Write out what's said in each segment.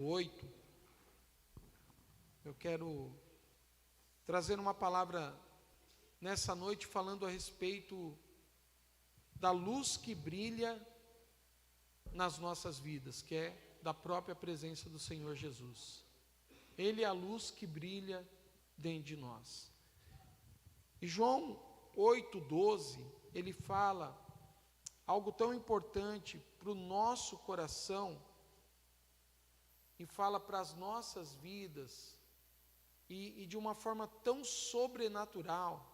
8, eu quero trazer uma palavra nessa noite falando a respeito da luz que brilha nas nossas vidas, que é da própria presença do Senhor Jesus. Ele é a luz que brilha dentro de nós. E João 8,12, ele fala algo tão importante para o nosso coração, e fala para as nossas vidas, e de uma forma tão sobrenatural,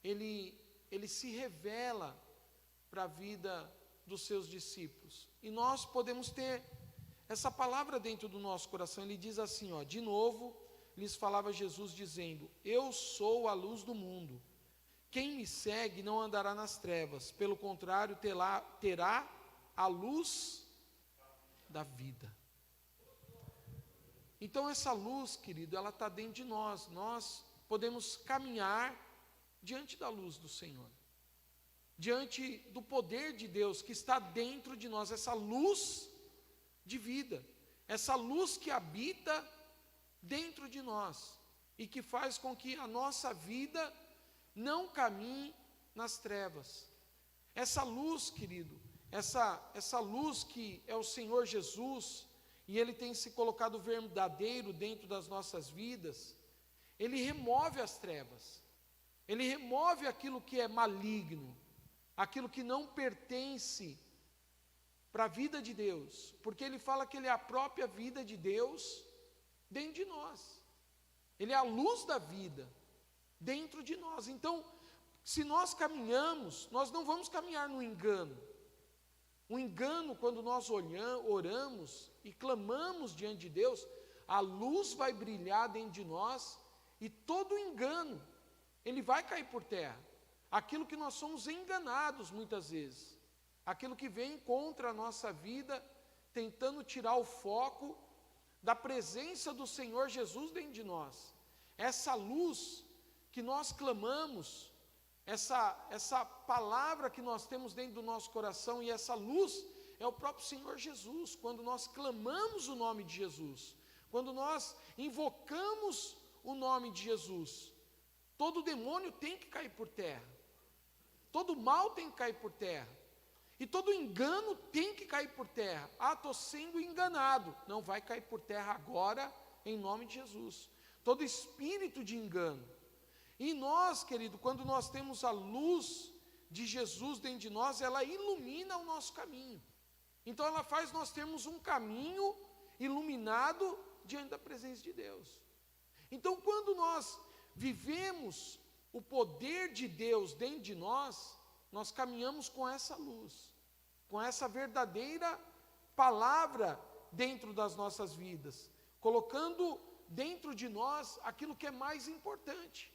ele se revela para a vida dos seus discípulos, e nós podemos ter essa palavra dentro do nosso coração. Ele diz assim, de novo, lhes falava Jesus dizendo: eu sou a luz do mundo, quem me segue não andará nas trevas, pelo contrário, terá a luz da vida. Então essa luz, querido, ela está dentro de nós. Nós podemos caminhar diante da luz do Senhor, diante do poder de Deus que está dentro de nós, essa luz de vida, essa luz que habita dentro de nós e que faz com que a nossa vida não caminhe nas trevas. Essa luz, querido, essa luz que é o Senhor Jesus, e Ele tem se colocado verdadeiro dentro das nossas vidas, Ele remove as trevas, Ele remove aquilo que é maligno, aquilo que não pertence para a vida de Deus, porque Ele fala que Ele é a própria vida de Deus dentro de nós, Ele é a luz da vida dentro de nós. Então, se nós caminhamos, nós não vamos caminhar no engano. O engano, quando nós oramos e clamamos diante de Deus, a luz vai brilhar dentro de nós, e todo engano, ele vai cair por terra. Aquilo que nós somos enganados muitas vezes, aquilo que vem contra a nossa vida, tentando tirar o foco da presença do Senhor Jesus dentro de nós. Essa luz que nós clamamos, essa palavra que nós temos dentro do nosso coração, e essa luz é o próprio Senhor Jesus. Quando nós clamamos o nome de Jesus, quando nós invocamos o nome de Jesus, todo demônio tem que cair por terra, todo mal tem que cair por terra, e todo engano tem que cair por terra. Estou sendo enganado, não vai cair por terra agora, em nome de Jesus. Todo espírito de engano. E nós, querido, quando nós temos a luz de Jesus dentro de nós, ela ilumina o nosso caminho. Então ela faz nós termos um caminho iluminado diante da presença de Deus. Então quando nós vivemos o poder de Deus dentro de nós, nós caminhamos com essa luz, com essa verdadeira palavra dentro das nossas vidas, colocando dentro de nós aquilo que é mais importante,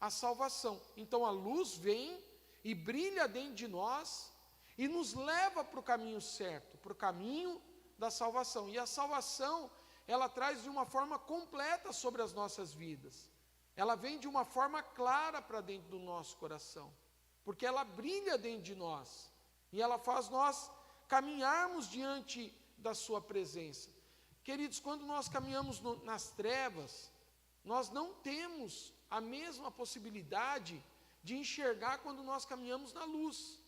a salvação. Então a luz vem e brilha dentro de nós e nos leva para o caminho certo, para o caminho da salvação. E a salvação, ela traz de uma forma completa sobre as nossas vidas. Ela vem de uma forma clara para dentro do nosso coração, porque ela brilha dentro de nós e ela faz nós caminharmos diante da sua presença. Queridos, quando nós caminhamos nas trevas, nós não temos a mesma possibilidade de enxergar quando nós caminhamos na luz.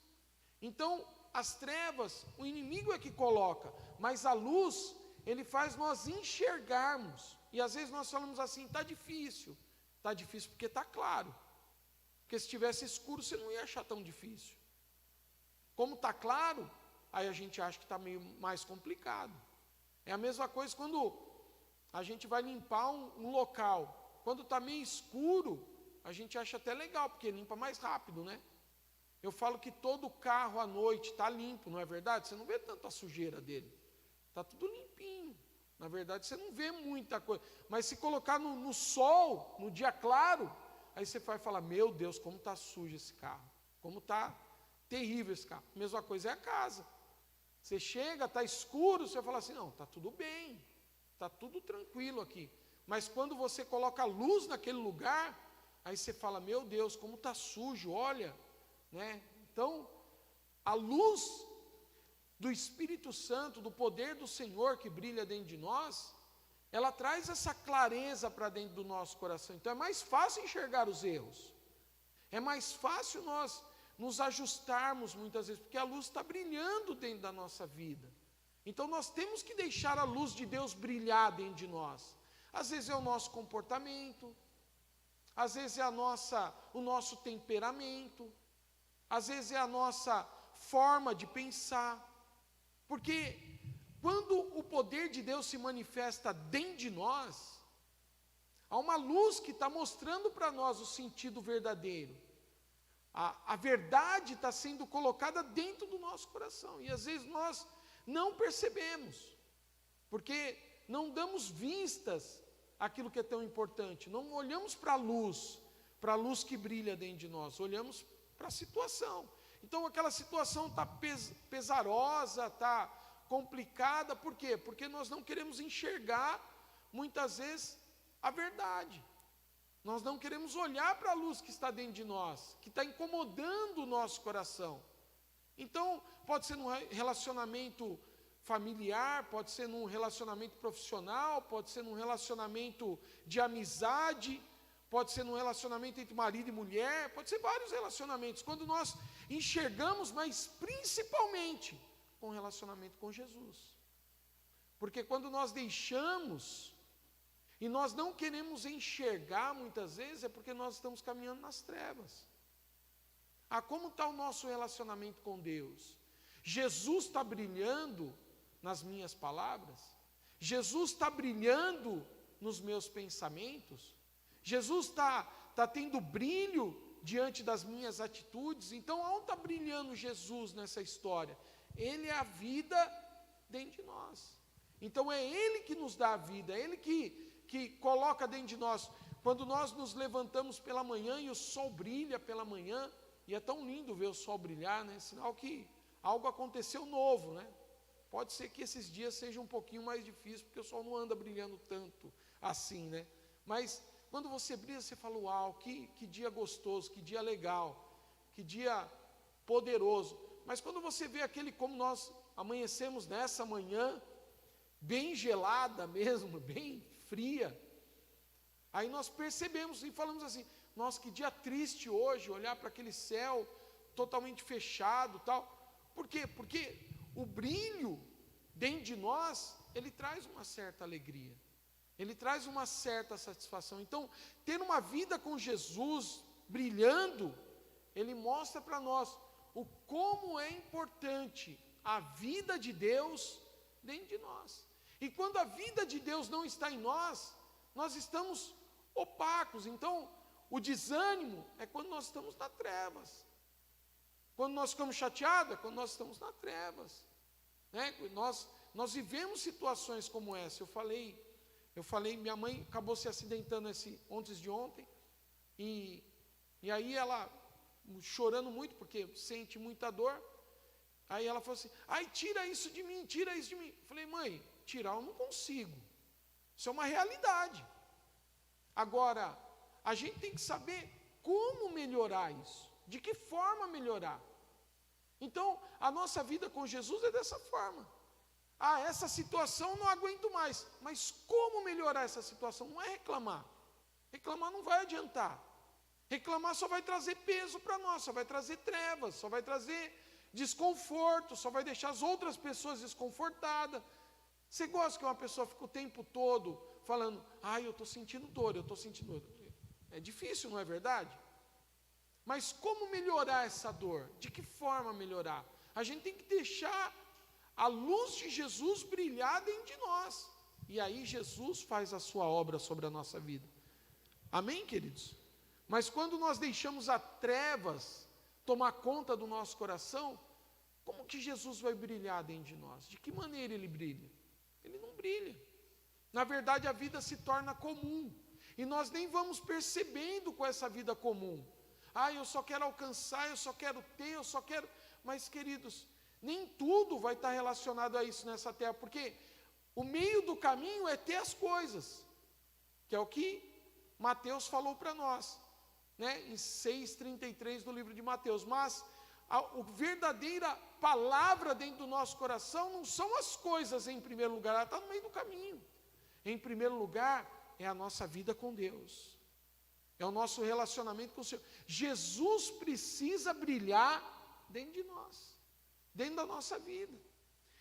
Então, as trevas, o inimigo é que coloca, mas a luz, ele faz nós enxergarmos. E às vezes nós falamos assim, está difícil porque está claro. Porque se estivesse escuro, você não ia achar tão difícil. Como está claro, aí a gente acha que está meio mais complicado. É a mesma coisa quando a gente vai limpar um local. Quando está meio escuro, a gente acha até legal, porque limpa mais rápido, né? Eu falo que todo carro à noite está limpo, não é verdade? Você não vê tanta sujeira dele. Está tudo limpinho. Na verdade, você não vê muita coisa. Mas se colocar no sol, no dia claro, aí você vai falar, meu Deus, como está sujo esse carro. Como está terrível esse carro. A mesma coisa é a casa. Você chega, está escuro, você fala assim, não, está tudo bem. Está tudo tranquilo aqui. Mas quando você coloca a luz naquele lugar, aí você fala, meu Deus, como está sujo, olha, né? Então, a luz, do Espírito Santo, do poder do Senhor que brilha dentro de nós, ela traz essa clareza para dentro do nosso coração. Então é mais fácil enxergar os erros. É mais fácil nós nos ajustarmos muitas vezes, porque a luz está brilhando dentro da nossa vida. Então nós temos que deixar a luz de Deus brilhar dentro de nós. Às vezes é o nosso comportamento, às vezes é o nosso temperamento, às vezes é a nossa forma de pensar. Porque quando o poder de Deus se manifesta dentro de nós, há uma luz que está mostrando para nós o sentido verdadeiro. A verdade está sendo colocada dentro do nosso coração. E às vezes nós não percebemos, porque não damos vistas àquilo que é tão importante. Não olhamos para a luz que brilha dentro de nós. Olhamos para a situação. Então aquela situação está pesarosa, está complicada. Por quê? Porque nós não queremos enxergar, muitas vezes, a verdade. Nós não queremos olhar para a luz que está dentro de nós, que está incomodando o nosso coração. Então, pode ser num relacionamento familiar, pode ser num relacionamento profissional, pode ser num relacionamento de amizade, pode ser num relacionamento entre marido e mulher, pode ser vários relacionamentos. Quando nós enxergamos, mas principalmente com o relacionamento com Jesus. Porque quando nós deixamos e nós não queremos enxergar muitas vezes, é porque nós estamos caminhando nas trevas. Como está o nosso relacionamento com Deus? Jesus está brilhando nas minhas palavras? Jesus está brilhando nos meus pensamentos? Jesus está tendo brilho diante das minhas atitudes? Então, onde está brilhando Jesus nessa história? Ele é a vida dentro de nós. Então, é Ele que nos dá a vida, é Ele que coloca dentro de nós. Quando nós nos levantamos pela manhã e o sol brilha pela manhã, e é tão lindo ver o sol brilhar, né? Sinal que algo aconteceu novo, né? Pode ser que esses dias sejam um pouquinho mais difíceis, porque o sol não anda brilhando tanto assim, né? Mas quando você brilha, você fala, uau, que dia gostoso, que dia legal, que dia poderoso. Mas quando você vê aquele como nós amanhecemos nessa manhã, bem gelada mesmo, bem fria, aí nós percebemos e falamos assim, nossa, que dia triste hoje, olhar para aquele céu totalmente fechado, tal. Por quê? Porque o brilho dentro de nós, ele traz uma certa alegria, ele traz uma certa satisfação. Então, ter uma vida com Jesus brilhando, ele mostra para nós o como é importante a vida de Deus dentro de nós. E quando a vida de Deus não está em nós, nós estamos opacos. Então, o desânimo é quando nós estamos nas trevas. Quando nós ficamos chateados, é quando nós estamos nas trevas. Né? Nós vivemos situações como essa. Eu falei, minha mãe acabou se acidentando antes de ontem, e aí ela, chorando muito, porque sente muita dor, aí ela falou assim, ai, tira isso de mim, tira isso de mim. Eu falei, mãe, tirar eu não consigo. Isso é uma realidade. Agora, a gente tem que saber como melhorar isso, de que forma melhorar. Então, a nossa vida com Jesus é dessa forma. Essa situação não aguento mais, mas como melhorar essa situação? Não é reclamar. Reclamar não vai adiantar. Reclamar só vai trazer peso para nós, só vai trazer trevas, só vai trazer desconforto, só vai deixar as outras pessoas desconfortadas. Você gosta que uma pessoa fique o tempo todo falando, eu estou sentindo dor, eu estou sentindo dor. É difícil, não é verdade? Mas como melhorar essa dor? De que forma melhorar? A gente tem que deixar a luz de Jesus brilhar dentro de nós. E aí Jesus faz a sua obra sobre a nossa vida. Amém, queridos? Mas quando nós deixamos as trevas tomar conta do nosso coração, como que Jesus vai brilhar dentro de nós? De que maneira ele brilha? Ele não brilha. Na verdade, a vida se torna comum. E nós nem vamos percebendo com essa vida comum. Eu só quero alcançar, eu só quero ter, eu só quero... Mas, queridos, nem tudo vai estar relacionado a isso nessa terra, porque o meio do caminho é ter as coisas, que é o que Mateus falou para nós, né? Em 6,33 do livro de Mateus. Mas a verdadeira palavra dentro do nosso coração não são as coisas em primeiro lugar, ela está no meio do caminho. Em primeiro lugar, é a nossa vida com Deus, é o nosso relacionamento com o Senhor. Jesus precisa brilhar dentro de nós, dentro da nossa vida.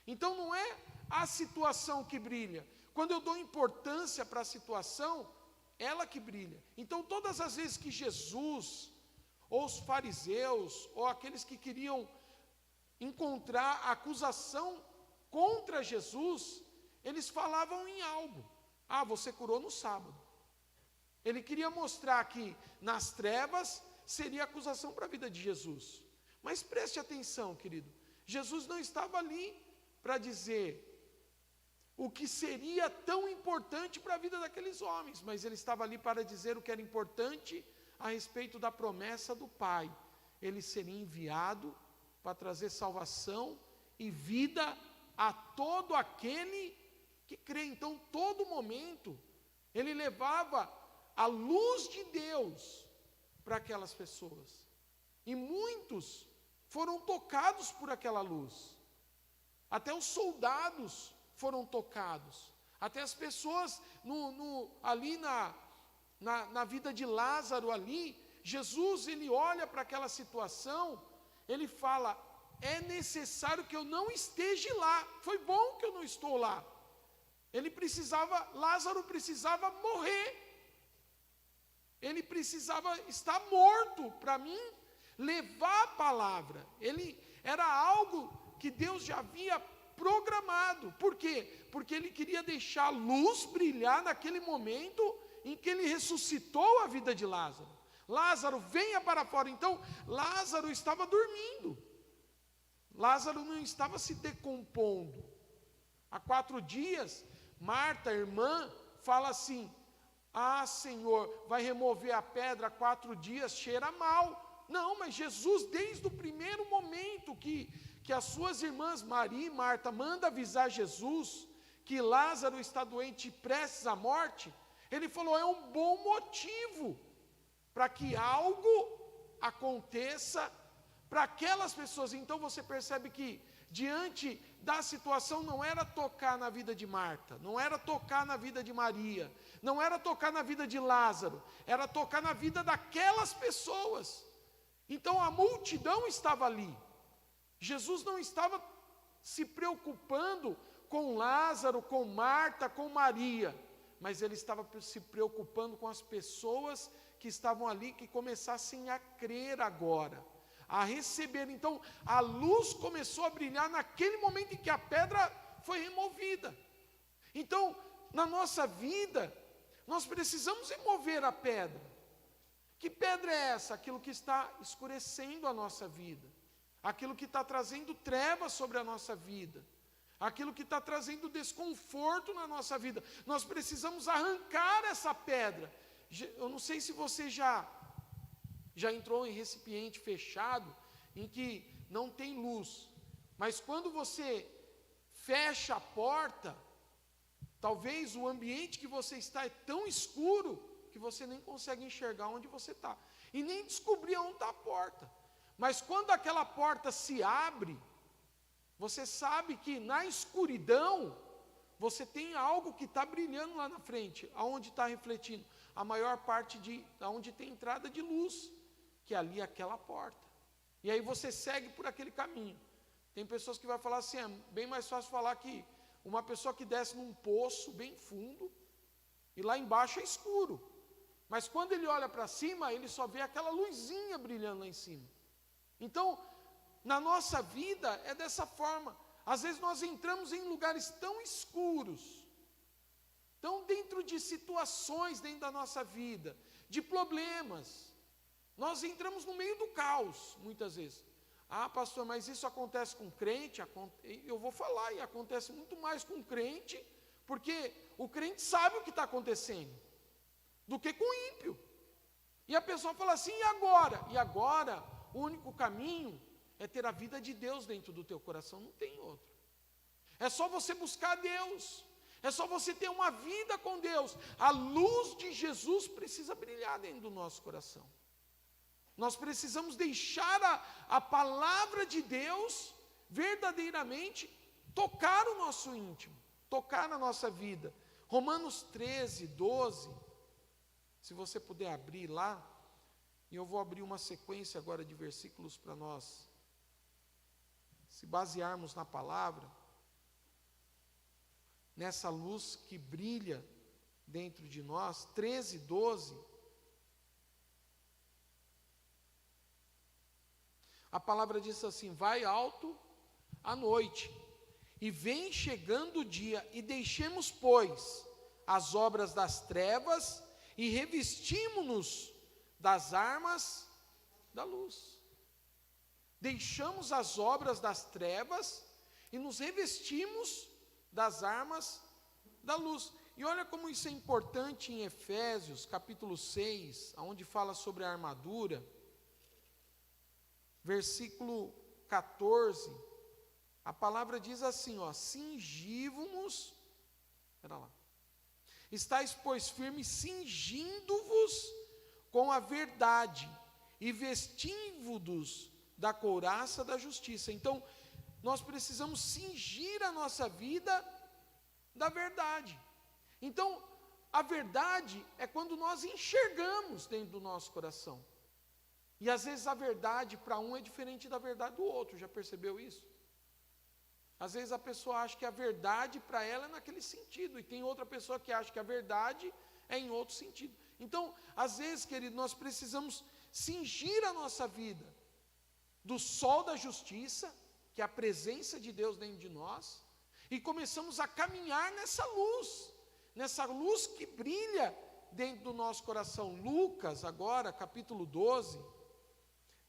Então não é a situação que brilha. Quando eu dou importância para a situação, ela que brilha. Então todas as vezes que Jesus, ou os fariseus, ou aqueles que queriam encontrar acusação contra Jesus, eles falavam em algo. Ah, você curou no sábado. Ele queria mostrar que nas trevas seria acusação para a vida de Jesus. Mas preste atenção, querido. Jesus não estava ali para dizer o que seria tão importante para a vida daqueles homens, mas ele estava ali para dizer o que era importante a respeito da promessa do Pai. Ele seria enviado para trazer salvação e vida a todo aquele que crê. Então, todo momento, ele levava a luz de Deus para aquelas pessoas. E muitos foram tocados por aquela luz. Até os soldados foram tocados. Até as pessoas ali na vida de Lázaro ali, Jesus, ele olha para aquela situação, ele fala, é necessário que eu não esteja lá. Foi bom que eu não estou lá. Lázaro precisava morrer. Ele precisava estar morto para mim levar a palavra. Era algo que Deus já havia programado. Por quê? Porque ele queria deixar a luz brilhar naquele momento em que ele ressuscitou a vida de Lázaro. Lázaro, venha para fora. Então, Lázaro estava dormindo. Lázaro não estava se decompondo. Há 4 dias, Marta, a irmã, fala assim, ah, Senhor, vai remover a pedra há 4 dias, cheira mal. Não, mas Jesus, desde o primeiro momento que as suas irmãs, Maria e Marta, manda avisar Jesus que Lázaro está doente e prestes à morte, ele falou, é um bom motivo para que algo aconteça para aquelas pessoas. Então você percebe que diante da situação não era tocar na vida de Marta, não era tocar na vida de Maria, não era tocar na vida de Lázaro, era tocar na vida daquelas pessoas. Então a multidão estava ali. Jesus não estava se preocupando com Lázaro, com Marta, com Maria, mas ele estava se preocupando com as pessoas que estavam ali, que começassem a crer agora, a receber. Então a luz começou a brilhar naquele momento em que a pedra foi removida. Então na nossa vida nós precisamos remover a pedra. Que pedra é essa? Aquilo que está escurecendo a nossa vida, aquilo que está trazendo trevas sobre a nossa vida, aquilo que está trazendo desconforto na nossa vida. Nós precisamos arrancar essa pedra. Eu não sei se você já entrou em recipiente fechado, em que não tem luz, mas quando você fecha a porta, talvez o ambiente que você está é tão escuro, que você nem consegue enxergar onde você está, e nem descobrir onde está a porta. Mas quando aquela porta se abre, você sabe que na escuridão, você tem algo que está brilhando lá na frente, aonde está refletindo a maior parte aonde tem entrada de luz, que é ali aquela porta. E aí você segue por aquele caminho. Tem pessoas que vão falar assim, é bem mais fácil falar que uma pessoa que desce num poço bem fundo, e lá embaixo é escuro. Mas quando ele olha para cima, ele só vê aquela luzinha brilhando lá em cima. Então, na nossa vida é dessa forma. Às vezes nós entramos em lugares tão escuros, tão dentro de situações dentro da nossa vida, de problemas. Nós entramos no meio do caos, muitas vezes. Ah, pastor, mas isso acontece com crente? Eu vou falar, e acontece muito mais com crente, porque o crente sabe o que está acontecendo, do que com o ímpio. E a pessoa fala assim, e agora? E agora, o único caminho é ter a vida de Deus dentro do teu coração, não tem outro. É só você buscar Deus, é só você ter uma vida com Deus. A luz de Jesus precisa brilhar dentro do nosso coração. Nós precisamos deixar a palavra de Deus verdadeiramente tocar o nosso íntimo, tocar na nossa vida. Romanos 13, 12, se você puder abrir lá, e eu vou abrir uma sequência agora de versículos para nós se basearmos na palavra, nessa luz que brilha dentro de nós. 13, 12. A palavra diz assim: vai alto a noite, e vem chegando o dia, e deixemos, pois, as obras das trevas, e revestimos-nos das armas da luz. Deixamos as obras das trevas e nos revestimos das armas da luz. E olha como isso é importante em Efésios, capítulo 6, onde fala sobre a armadura, versículo 14, a palavra diz assim, cingivos-nos, espera lá, estáis, pois, firmes, cingindo-vos com a verdade, e vestindo-vos da couraça da justiça. Então, nós precisamos cingir a nossa vida da verdade. Então, a verdade é quando nós enxergamos dentro do nosso coração. E às vezes a verdade para um é diferente da verdade do outro, já percebeu isso? Às vezes a pessoa acha que a verdade para ela é naquele sentido, e tem outra pessoa que acha que a verdade é em outro sentido. Então, às vezes, querido, nós precisamos cingir a nossa vida do sol da justiça, que é a presença de Deus dentro de nós, e começamos a caminhar nessa luz que brilha dentro do nosso coração. Lucas, agora, capítulo 12,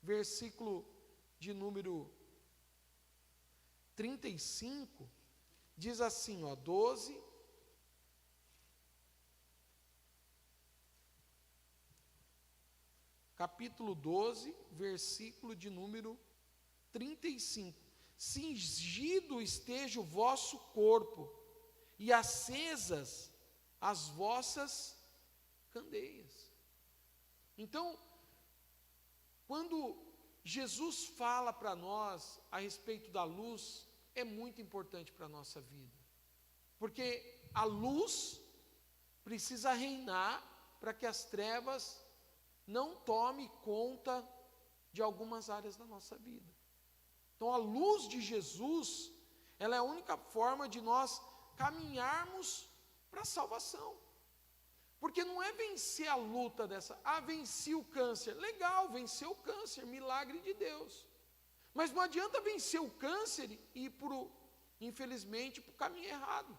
versículo de número 35, diz assim, 12, capítulo 12, versículo de número 35. Cingido esteja o vosso corpo, e acesas as vossas candeias. Então, quando Jesus fala para nós a respeito da luz, é muito importante para a nossa vida, porque a luz precisa reinar para que as trevas não tome conta de algumas áreas da nossa vida. Então, a luz de Jesus, ela é a única forma de nós caminharmos para a salvação. Porque não é vencer a luta dessa, venci o câncer. Legal, venceu o câncer, milagre de Deus. Mas não adianta vencer o câncer e ir, infelizmente, para o caminho errado.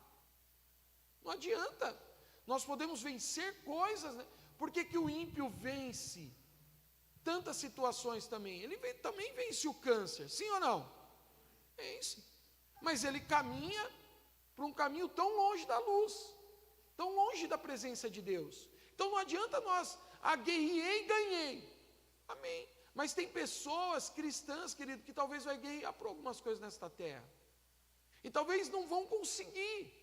Não adianta. Nós podemos vencer coisas, né? Por que o ímpio vence tantas situações também? Ele também vence o câncer, sim ou não? Vence. Mas ele caminha para um caminho tão longe da luz, tão longe da presença de Deus. Então não adianta nós, guerreei e ganhei. Amém. Mas tem pessoas cristãs, querido, que talvez vai guerrear por algumas coisas nesta terra. E talvez não vão conseguir.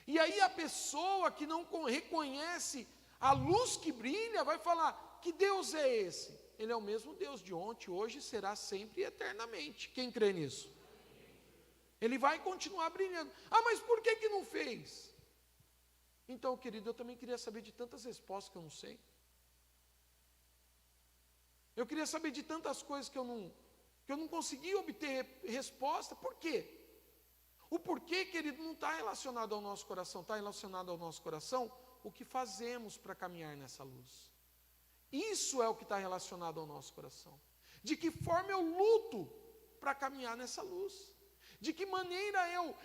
E aí a pessoa que não reconhece a luz que brilha, vai falar, que Deus é esse? Ele é o mesmo Deus de ontem, hoje, será sempre e eternamente. Quem crê nisso? Ele vai continuar brilhando. Mas por que não fez? Então, querido, eu também queria saber de tantas respostas que eu não sei. Eu queria saber de tantas coisas que eu não consegui obter resposta. Por quê? O porquê, querido, não está relacionado ao nosso coração, está relacionado ao nosso coração o que fazemos para caminhar nessa luz. Isso é o que está relacionado ao nosso coração. De que forma eu luto para caminhar nessa luz? De que maneira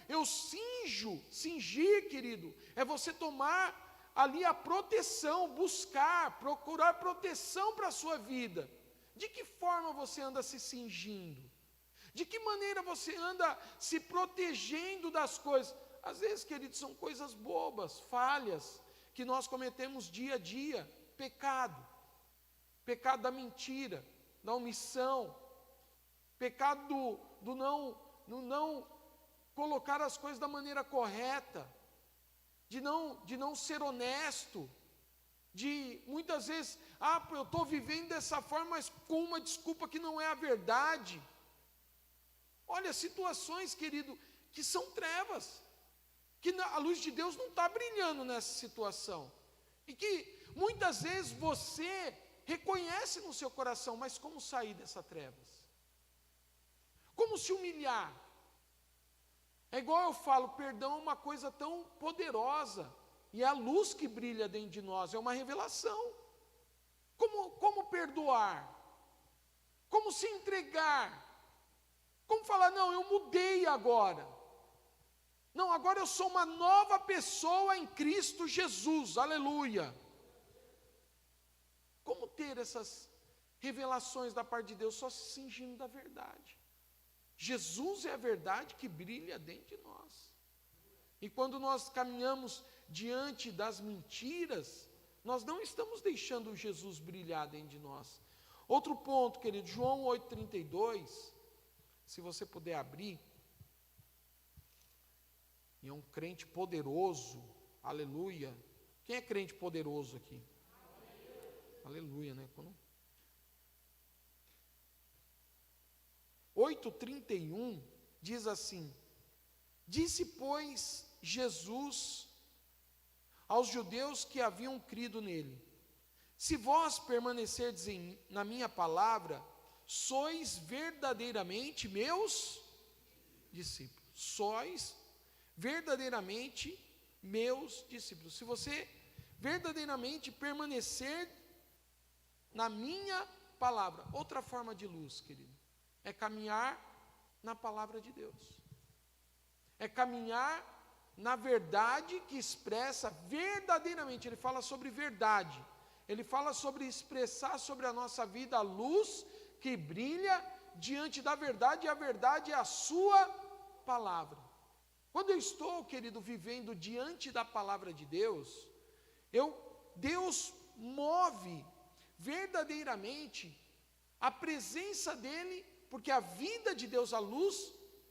eu cingir, querido, é você tomar ali a proteção, procurar proteção para a sua vida. De que forma você anda se cingindo? De que maneira você anda se protegendo das coisas? Às vezes, querido, são coisas bobas, falhas, que nós cometemos dia a dia. Pecado da mentira, da omissão, pecado do não colocar as coisas da maneira correta, de não ser honesto, de muitas vezes, eu estou vivendo dessa forma, mas com uma desculpa que não é a verdade. Olha, situações, querido, que são trevas, que a luz de Deus não está brilhando nessa situação, e que muitas vezes você reconhece no seu coração, mas como sair dessas trevas? Como se humilhar? É igual eu falo, perdão é uma coisa tão poderosa, e é a luz que brilha dentro de nós, é uma revelação. Como perdoar? Como se entregar? Como falar, não, eu mudei agora. Não, agora eu sou uma nova pessoa em Cristo Jesus, aleluia. Como ter essas revelações da parte de Deus? Só se cingindo da verdade. Jesus é a verdade que brilha dentro de nós. E quando nós caminhamos diante das mentiras, nós não estamos deixando Jesus brilhar dentro de nós. Outro ponto, querido, João 8,32, se você puder abrir, e é um crente poderoso, aleluia. Quem é crente poderoso aqui? Aleluia, né? 8,31 diz assim: disse, pois, Jesus aos judeus que haviam crido nele: se vós permanecerdes na minha palavra, sois verdadeiramente meus discípulos. Sois verdadeiramente meus discípulos. Se você verdadeiramente permanecer na minha palavra. Outra forma de luz, querido, é caminhar na palavra de Deus. É caminhar na verdade que expressa verdadeiramente. Ele fala sobre verdade. Ele fala sobre expressar sobre a nossa vida a luz que brilha diante da verdade, e a verdade é a sua palavra. Quando eu estou, querido, vivendo diante da palavra de Deus, Deus move verdadeiramente a presença dEle, porque a vida de Deus, a luz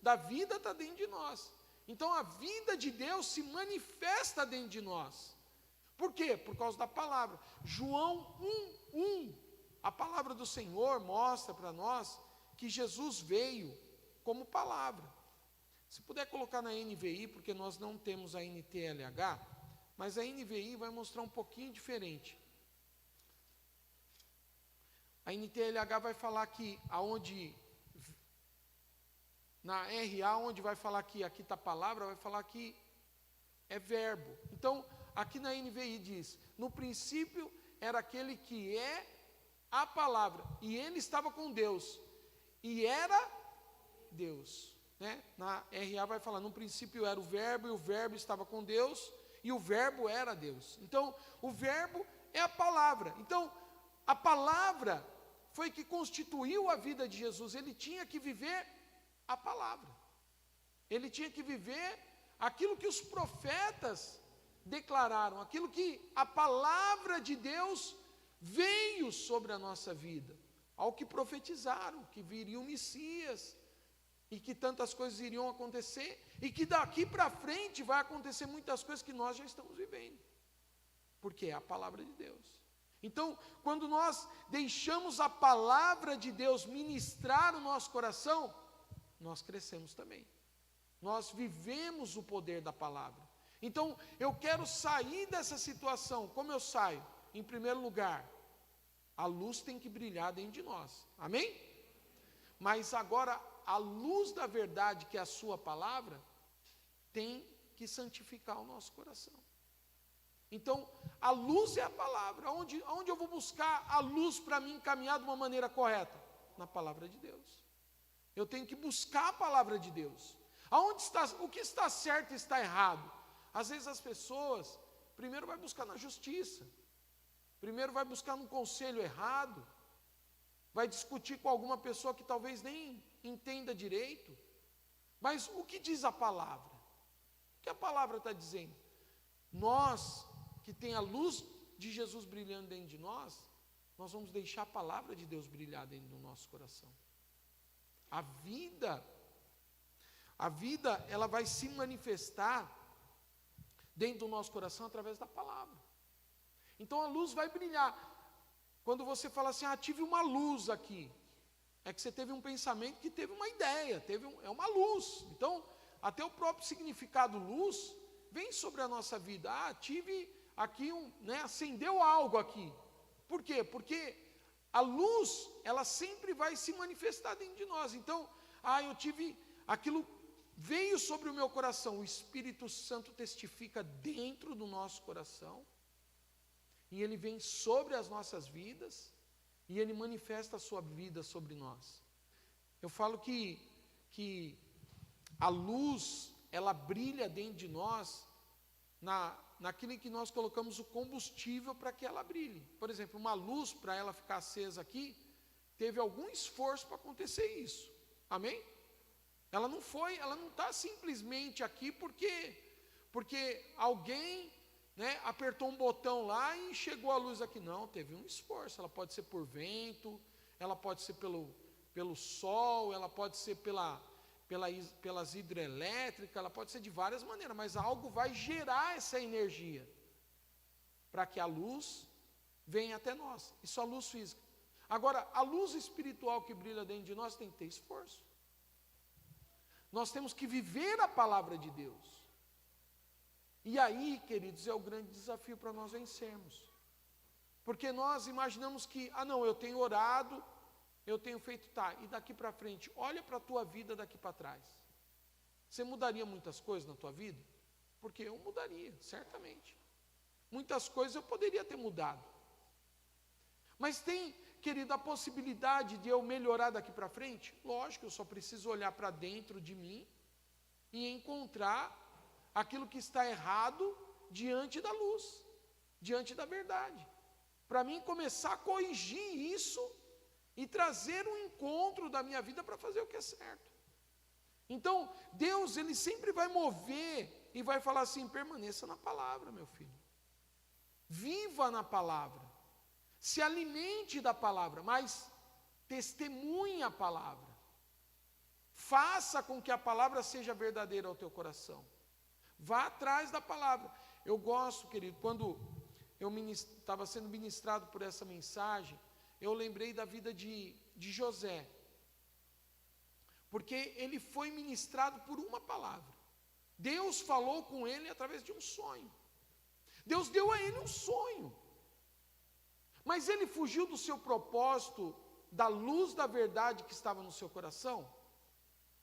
da vida está dentro de nós. Então a vida de Deus se manifesta dentro de nós. Por quê? Por causa da palavra. João 1:1, a palavra do Senhor mostra para nós que Jesus veio como palavra. Se puder colocar na NVI, porque nós não temos a NTLH, mas a NVI vai mostrar um pouquinho diferente. A NTLH vai falar que aonde, na RA, onde vai falar que aqui está a palavra, vai falar que é verbo. Então, aqui na NVI diz, no princípio era aquele que é a palavra, e ele estava com Deus, e era Deus. Né? Na RA vai falar, no princípio era o verbo, e o verbo estava com Deus, e o verbo era Deus. Então, o verbo é a palavra. Então, a palavra foi que constituiu a vida de Jesus. Ele tinha que viver a palavra. Ele tinha que viver aquilo que os profetas declararam, aquilo que a palavra de Deus veio sobre a nossa vida, ao que profetizaram, que viria o Messias, e que tantas coisas iriam acontecer, e que daqui para frente vai acontecer muitas coisas que nós já estamos vivendo, porque é a palavra de Deus. Então, quando nós deixamos a palavra de Deus ministrar o nosso coração, nós crescemos também. Nós vivemos o poder da palavra. Então, eu quero sair dessa situação. Como eu saio? Em primeiro lugar, a luz tem que brilhar dentro de nós. Amém? Mas agora, a luz da verdade, que é a sua palavra, tem que santificar o nosso coração. Então, a luz é a palavra. Onde eu vou buscar a luz para mim caminhar de uma maneira correta? Na palavra de Deus. Eu tenho que buscar a palavra de Deus. O que está certo e está errado? Às vezes as pessoas, primeiro vai buscar na justiça, primeiro vai buscar num conselho errado, vai discutir com alguma pessoa que talvez nem entenda direito. Mas o que diz a palavra? O que a palavra está dizendo? Nós, que tem a luz de Jesus brilhando dentro de nós vamos deixar a palavra de Deus brilhar dentro do nosso coração. A vida, ela vai se manifestar dentro do nosso coração através da palavra. Então a luz vai brilhar. Quando você fala assim, tive uma luz aqui, é que você teve um pensamento que teve uma ideia, é uma luz. Então, até o próprio significado luz vem sobre a nossa vida. Tive aqui acendeu algo aqui. Por quê? Porque a luz, ela sempre vai se manifestar dentro de nós. Então, eu tive, aquilo veio sobre o meu coração. O Espírito Santo testifica dentro do nosso coração. E ele vem sobre as nossas vidas. E ele manifesta a sua vida sobre nós. Eu falo que a luz, ela brilha dentro de nós, naquilo em que nós colocamos o combustível para que ela brilhe. Por exemplo, uma luz, para ela ficar acesa aqui, teve algum esforço para acontecer isso. Amém? Ela não está simplesmente aqui porque alguém apertou um botão lá e chegou a luz aqui. Não, teve um esforço. Ela pode ser por vento, ela pode ser pelo sol, ela pode ser pelas hidrelétricas, ela pode ser de várias maneiras, mas algo vai gerar essa energia para que a luz venha até nós. Isso é a luz física. Agora, a luz espiritual que brilha dentro de nós tem que ter esforço. Nós temos que viver a palavra de Deus. E aí, queridos, é o grande desafio para nós vencermos. Porque nós imaginamos que, eu tenho orado, eu tenho feito, e daqui para frente, olha para a tua vida daqui para trás. Você mudaria muitas coisas na tua vida? Porque eu mudaria, certamente. Muitas coisas eu poderia ter mudado. Mas tem, querido, a possibilidade de eu melhorar daqui para frente? Lógico, eu só preciso olhar para dentro de mim e encontrar aquilo que está errado diante da luz, diante da verdade. Para mim começar a corrigir isso e trazer um encontro da minha vida para fazer o que é certo. Então, Deus, Ele sempre vai mover e vai falar assim, permaneça na palavra, meu filho. Viva na palavra. Se alimente da palavra, mas testemunhe a palavra. Faça com que a palavra seja verdadeira ao teu coração. Vá atrás da palavra. Eu gosto, querido, quando eu estava sendo ministrado por essa mensagem, eu lembrei da vida de José. Porque ele foi ministrado por uma palavra. Deus falou com ele através de um sonho. Deus deu a ele um sonho. Mas ele fugiu do seu propósito, da luz da verdade que estava no seu coração?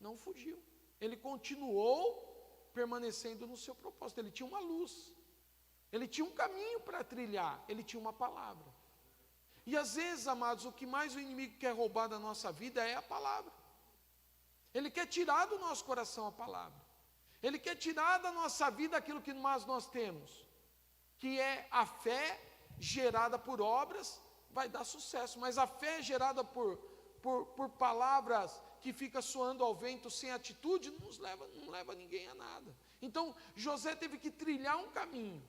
Não fugiu. Ele continuou permanecendo no seu propósito. Ele tinha uma luz. Ele tinha um caminho para trilhar. Ele tinha uma palavra. E às vezes, amados, o que mais o inimigo quer roubar da nossa vida é a palavra. Ele quer tirar do nosso coração a palavra. Ele quer tirar da nossa vida aquilo que nós temos, que é a fé gerada por obras, vai dar sucesso. Mas a fé gerada por palavras que fica soando ao vento sem atitude, não leva ninguém a nada. Então, José teve que trilhar um caminho.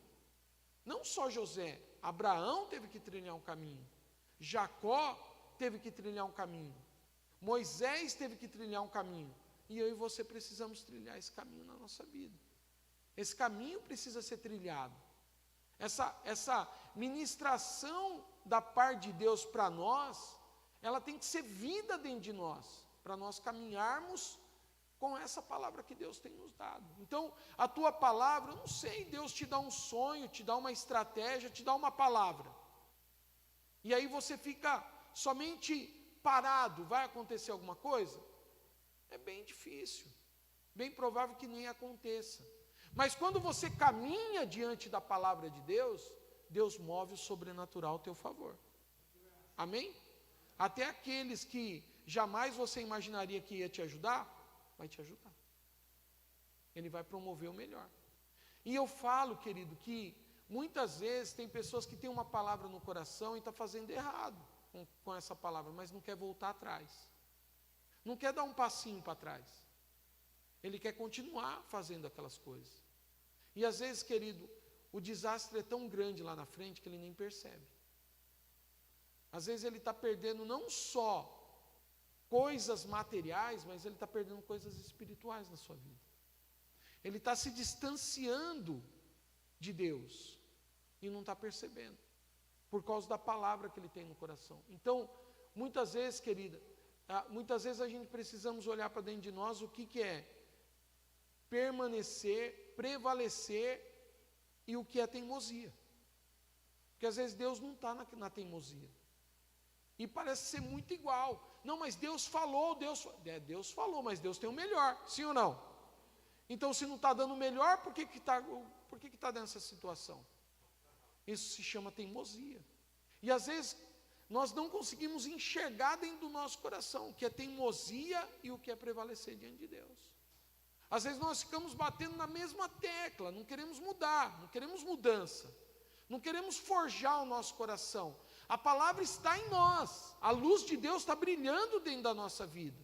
Não só José, Abraão teve que trilhar um caminho. Jacó teve que trilhar um caminho. Moisés teve que trilhar um caminho. E eu e você precisamos trilhar esse caminho na nossa vida. Esse caminho precisa ser trilhado. Essa ministração da parte de Deus para nós, ela tem que ser vida dentro de nós, para nós caminharmos com essa palavra que Deus tem nos dado. Então, a tua palavra, eu não sei, Deus te dá um sonho, te dá uma estratégia, te dá uma palavra. E aí você fica somente parado, vai acontecer alguma coisa? É bem difícil, bem provável que nem aconteça. Mas quando você caminha diante da palavra de Deus, Deus move o sobrenatural ao teu favor. Amém? Até aqueles que jamais você imaginaria que ia te ajudar, vai te ajudar. Ele vai promover o melhor. E eu falo, querido, que muitas vezes tem pessoas que têm uma palavra no coração e estão fazendo errado com essa palavra, mas não quer voltar atrás. Não quer dar um passinho para trás. Ele quer continuar fazendo aquelas coisas. E às vezes, querido, o desastre é tão grande lá na frente que ele nem percebe. Às vezes ele está perdendo não só coisas materiais, mas ele está perdendo coisas espirituais na sua vida. Ele está se distanciando de Deus e não está percebendo. por causa da palavra que ele tem no coração. Então, muitas vezes, querida, muitas vezes a gente precisamos olhar para dentro de nós o que é permanecer, prevalecer e o que é teimosia. Porque às vezes Deus não está na teimosia. E parece ser muito igual. Não, mas Deus falou, Deus falou, mas Deus tem o melhor, sim ou não? Então, se não está dando o melhor, por que está nessa situação? Isso se chama teimosia. E às vezes nós não conseguimos enxergar dentro do nosso coração o que é teimosia e o que é prevalecer diante de Deus. Às vezes nós ficamos batendo na mesma tecla, não queremos mudar, não queremos mudança, não queremos forjar o nosso coração. A palavra está em nós, a luz de Deus está brilhando dentro da nossa vida,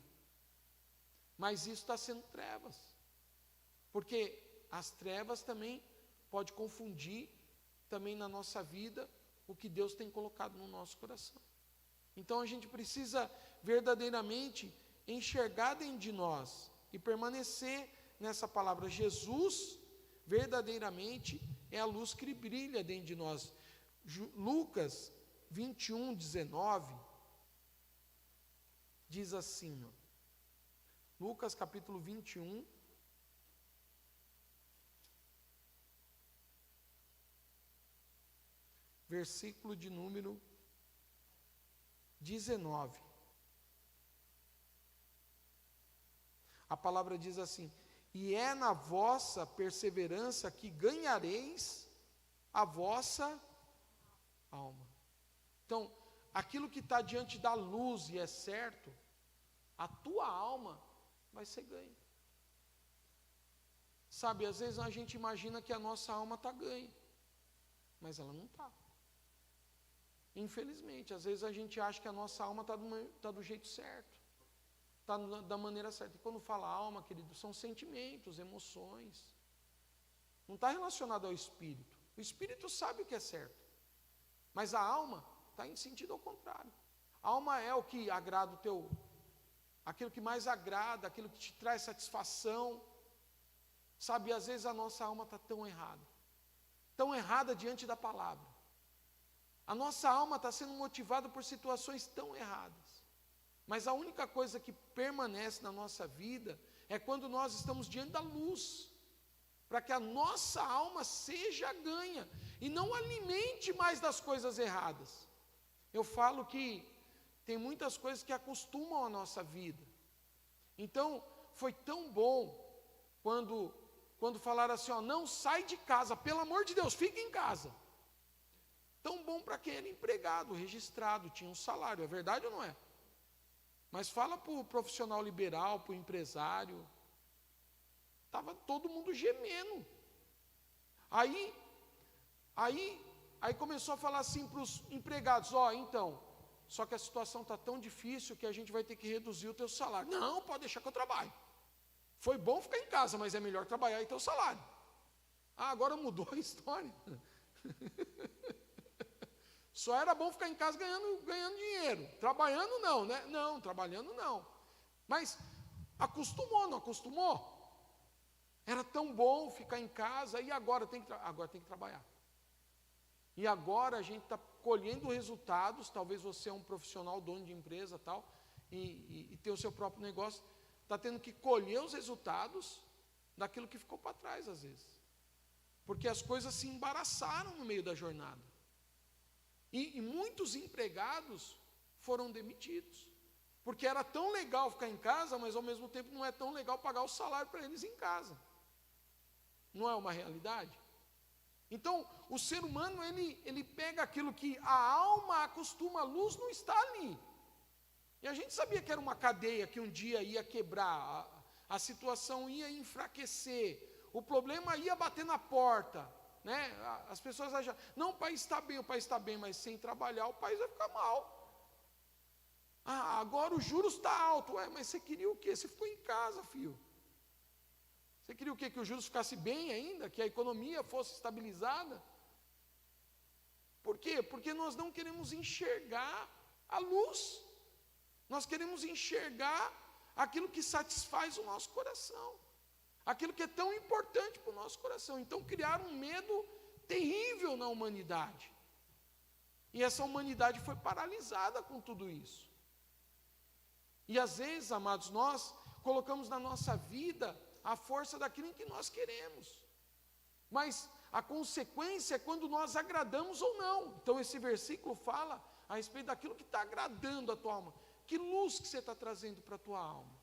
mas isso está sendo trevas, porque as trevas também podem confundir também na nossa vida o que Deus tem colocado no nosso coração. Então a gente precisa verdadeiramente enxergar dentro de nós e permanecer nessa palavra. Jesus verdadeiramente é a luz que brilha dentro de nós. Lucas 21, 19 diz assim, Lucas capítulo 21, versículo de número 19. A palavra diz assim: e é na vossa perseverança que ganhareis a vossa alma. Então, aquilo que está diante da luz e é certo, a tua alma vai ser ganha. Sabe, às vezes a gente imagina que a nossa alma está ganha, mas ela não está. Infelizmente, às vezes a gente acha que a nossa alma está do jeito certo, está da maneira certa. E quando fala alma, querido, são sentimentos, emoções. Não está relacionado ao espírito. O espírito sabe o que é certo, mas a alma está em sentido ao contrário. A alma é o que agrada aquilo que mais agrada, aquilo que te traz satisfação. Sabe, às vezes a nossa alma está tão errada diante da palavra. A nossa alma está sendo motivada por situações tão erradas. Mas a única coisa que permanece na nossa vida é quando nós estamos diante da luz, para que a nossa alma seja ganha e não alimente mais das coisas erradas. Eu falo que tem muitas coisas que acostumam a nossa vida. Então, foi tão bom quando falaram assim, não sai de casa, pelo amor de Deus, fica em casa. Tão bom para quem era empregado, registrado, tinha um salário, é verdade ou não é? Mas fala para o profissional liberal, para o empresário, estava todo mundo gemendo. Aí começou a falar assim para os empregados, então, só que a situação está tão difícil que a gente vai ter que reduzir o teu salário. Não, pode deixar que eu trabalho. Foi bom ficar em casa, mas é melhor trabalhar e ter o salário. Agora mudou a história. Só era bom ficar em casa ganhando dinheiro. Trabalhando não, né? Não, trabalhando não. Mas acostumou, não acostumou? Era tão bom ficar em casa e agora tem que trabalhar. E agora a gente está colhendo resultados. Talvez você é um profissional, dono de empresa tal, e tem o seu próprio negócio. Está tendo que colher os resultados daquilo que ficou para trás às vezes. Porque as coisas se embaraçaram no meio da jornada. E muitos empregados foram demitidos, porque era tão legal ficar em casa, mas ao mesmo tempo não é tão legal pagar o salário para eles em casa. Não é uma realidade? Então, o ser humano, ele pega aquilo que a alma acostuma, a luz não está ali. E a gente sabia que era uma cadeia que um dia ia quebrar, a situação ia enfraquecer, o problema ia bater na porta. Né? As pessoas acham, não, o país está bem, mas sem trabalhar o país vai ficar mal. Agora o juros está alto. Mas você queria o quê? Você ficou em casa, filho. Você queria o quê? Que o juros ficasse bem ainda? Que a economia fosse estabilizada? Por quê? Porque nós não queremos enxergar a luz. Nós queremos enxergar aquilo que satisfaz o nosso coração. Aquilo que é tão importante para o nosso coração. Então criaram um medo terrível na humanidade. E essa humanidade foi paralisada com tudo isso. E às vezes, amados, nós colocamos na nossa vida a força daquilo em que nós queremos. Mas a consequência é quando nós agradamos ou não. Então esse versículo fala a respeito daquilo que está agradando a tua alma. Que luz que você está trazendo para a tua alma?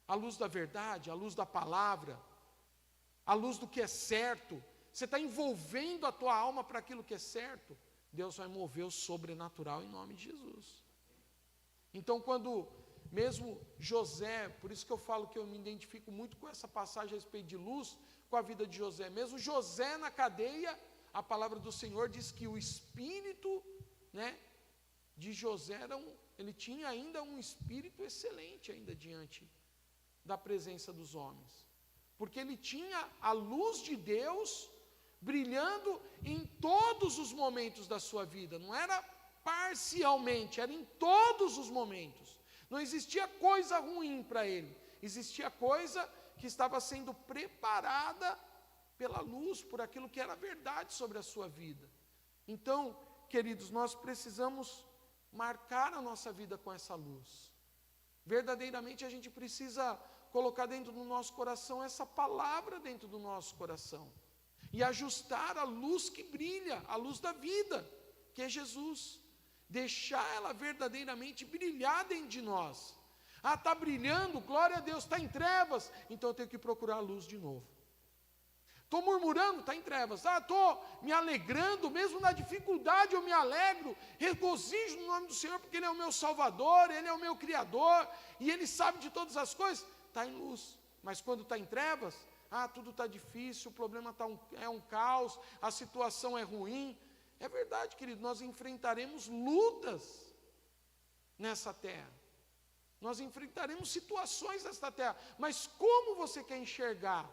A luz da verdade, a luz da palavra, a luz do que é certo. Você está envolvendo a tua alma para aquilo que é certo. Deus vai mover o sobrenatural em nome de Jesus. Então quando mesmo José, por isso que eu falo que eu me identifico muito com essa passagem a respeito de luz, com a vida de José. Mesmo José na cadeia, a palavra do Senhor diz que o espírito, de José ele tinha ainda um espírito excelente ainda diante da presença dos homens. Porque ele tinha a luz de Deus brilhando em todos os momentos da sua vida. Não era parcialmente, era em todos os momentos. Não existia coisa ruim para ele, existia coisa que estava sendo preparada pela luz, por aquilo que era verdade sobre a sua vida. Então, queridos, nós precisamos marcar a nossa vida com essa luz. Verdadeiramente a gente precisa colocar dentro do nosso coração essa palavra dentro do nosso coração e ajustar a luz que brilha, a luz da vida, que é Jesus. Deixar ela verdadeiramente brilhar dentro de nós. Está brilhando, glória a Deus, está em trevas, então eu tenho que procurar a luz de novo. Estou murmurando, está em trevas. Estou me alegrando, mesmo na dificuldade eu me alegro, regozijo no nome do Senhor, porque Ele é o meu Salvador, Ele é o meu Criador, e Ele sabe de todas as coisas. Está em luz, mas quando está em trevas, tudo está difícil, o problema é um caos, a situação é ruim. É verdade, querido, nós enfrentaremos lutas nessa terra. Nós enfrentaremos situações nesta terra. Mas como você quer enxergar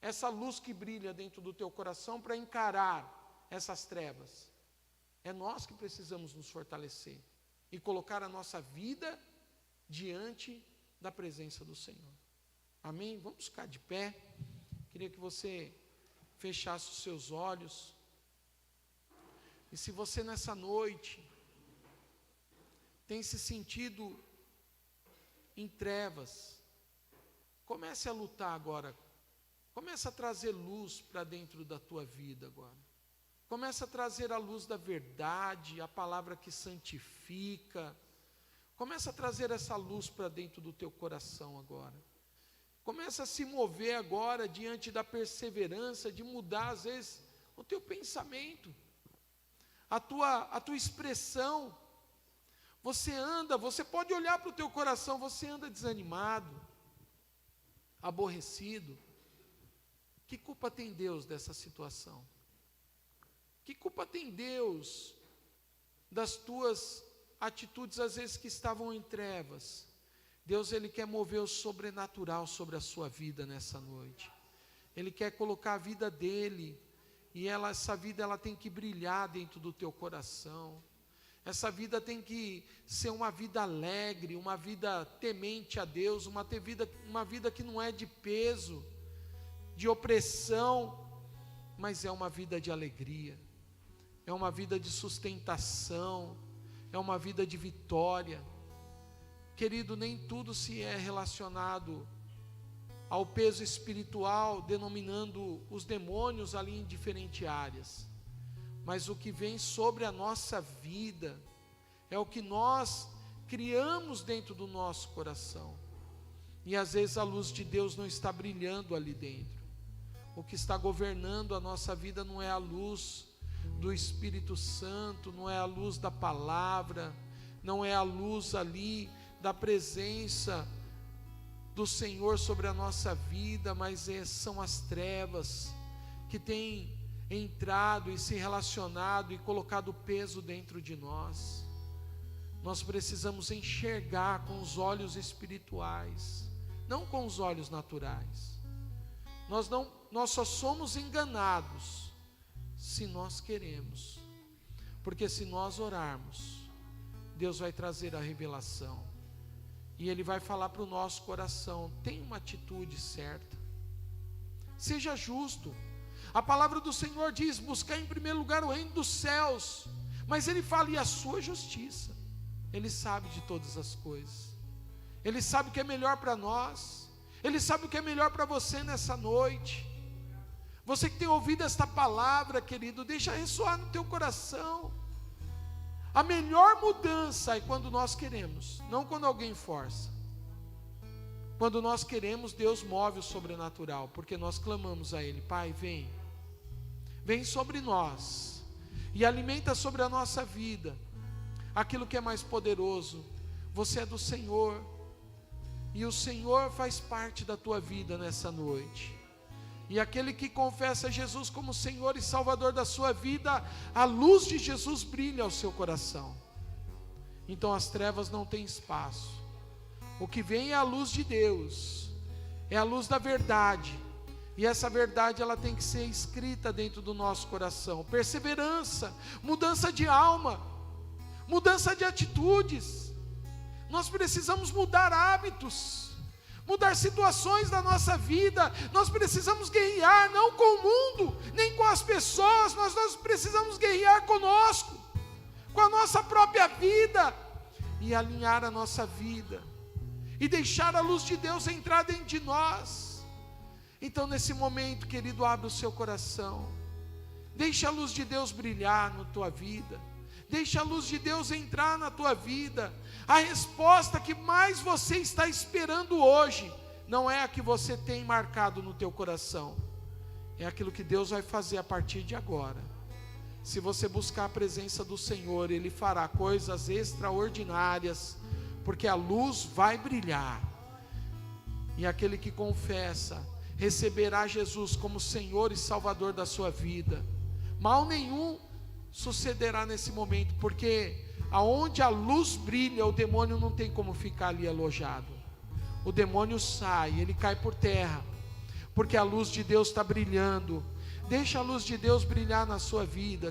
essa luz que brilha dentro do teu coração para encarar essas trevas? É nós que precisamos nos fortalecer e colocar a nossa vida diante da presença do Senhor. Amém? Vamos ficar de pé. Queria que você fechasse os seus olhos. E se você nessa noite tem se sentido em trevas, comece a lutar agora. Comece a trazer luz para dentro da tua vida agora. Comece a trazer a luz da verdade, a palavra que santifica. Comece a trazer essa luz para dentro do teu coração agora. Comece a se mover agora diante da perseverança de mudar às vezes o teu pensamento. A tua expressão, você pode olhar para o teu coração, você anda desanimado, aborrecido. Que culpa tem Deus dessa situação? Que culpa tem Deus das tuas atitudes, às vezes, que estavam em trevas? Deus, Ele quer mover o sobrenatural sobre a sua vida nessa noite. Ele quer colocar a vida dEle. E essa vida ela tem que brilhar dentro do teu coração. Essa vida tem que ser uma vida alegre, uma vida temente a Deus, uma vida que não é de peso, de opressão, mas é uma vida de alegria, é uma vida de sustentação, é uma vida de vitória. Querido, nem tudo se é relacionado ao peso espiritual, denominando os demônios ali em diferentes áreas. Mas o que vem sobre a nossa vida é o que nós criamos dentro do nosso coração. E às vezes a luz de Deus não está brilhando ali dentro. O que está governando a nossa vida não é a luz do Espírito Santo, não é a luz da palavra, não é a luz ali da presença do Senhor sobre a nossa vida, mas são as trevas que têm entrado e se relacionado e colocado peso dentro de nós. Nós precisamos enxergar com os olhos espirituais, não com os olhos naturais. Nós só somos enganados se nós queremos, porque se nós orarmos, Deus vai trazer a revelação. E Ele vai falar para o nosso coração: tenha uma atitude certa, seja justo. A palavra do Senhor diz: buscar em primeiro lugar o reino dos céus, Mas ele fala, e a sua justiça? Ele sabe de todas as coisas. Ele sabe o que é melhor para nós. Ele sabe o que é melhor para você nessa noite. Você que tem ouvido esta palavra, querido, deixa ressoar no teu coração. A melhor mudança é quando nós queremos, não quando alguém força. Quando nós queremos, Deus move o sobrenatural, porque nós clamamos a Ele: Pai, vem sobre nós, e alimenta sobre a nossa vida, aquilo que é mais poderoso. Você é do Senhor, e o Senhor faz parte da tua vida nessa noite. E aquele que confessa Jesus como Senhor e Salvador da sua vida, a luz de Jesus brilha ao seu coração. Então as trevas não têm espaço. O que vem é a luz de Deus, é a luz da verdade. E essa verdade ela tem que ser escrita dentro do nosso coração. Perseverança, mudança de alma, mudança de atitudes. Nós precisamos mudar hábitos, mudar situações da nossa vida. Nós precisamos guerrear, não com o mundo, nem com as pessoas, mas nós precisamos guerrear conosco, com a nossa própria vida, e alinhar a nossa vida, e deixar a luz de Deus entrar dentro de nós. Então nesse momento, querido, abre o seu coração, deixa a luz de Deus brilhar na tua vida, deixa a luz de Deus entrar na tua vida. A resposta que mais você está esperando hoje, não é a que você tem marcado no teu coração, é aquilo que Deus vai fazer a partir de agora. Se você buscar a presença do Senhor, Ele fará coisas extraordinárias, porque a luz vai brilhar, e aquele que confessa, receberá Jesus como Senhor e Salvador da sua vida. Mal nenhum sucederá nesse momento, porque aonde a luz brilha, o demônio não tem como ficar ali alojado. O demônio sai, ele cai por terra, porque a luz de Deus está brilhando. Deixa a luz de Deus brilhar na sua vida,